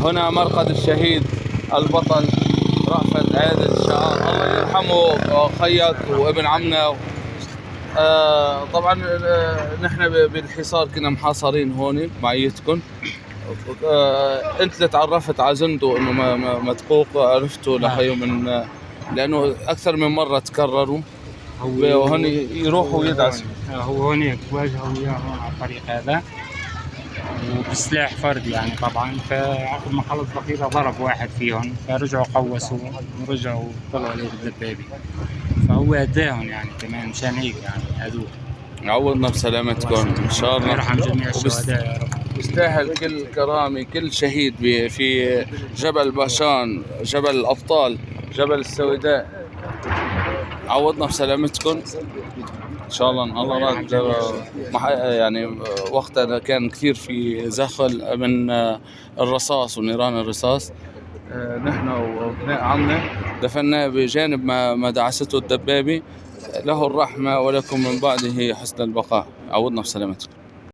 هنا مرقد الشهيد البطل رأفت عادل شعار، الله يرحمه، خيك وابن عمنا. طبعا نحن بالحصار كنا محاصرين هون معيتكم. انت اللي تعرفت على زندو انه مدقوق، عرفته لخيه من لانه اكثر من مره تكرروا وهن يروحوا ويدعسوا. هو هناك واجهوا وياهم على الطريق هذا وبسلاح فردي يعني طبعا، فعقب ما خلص دقيقة ضرب واحد فيهم، فرجعوا قوسوا ورجعوا طلعوا عليه بالدبابة، فهو أداهم يعني كمان مشان هيك يعني هذول. عوضنا بسلامتكم ان شاء الله. يرحم جميع الشهداء يا رب. يستاهل كل كرامة، كل شهيد في جبل باشان، جبل الأبطال، جبل السوداء. عوضنا بسلامتكم ان شاء الله. الله راد يعني وقتها كان كثير في زخل من الرصاص ونيران الرصاص. نحن وابناء عمنا دفناه بجانب ما دعسته الدبابة. له الرحمة ولكم من بعده حسن البقاء. عوضنا بسلامتكم.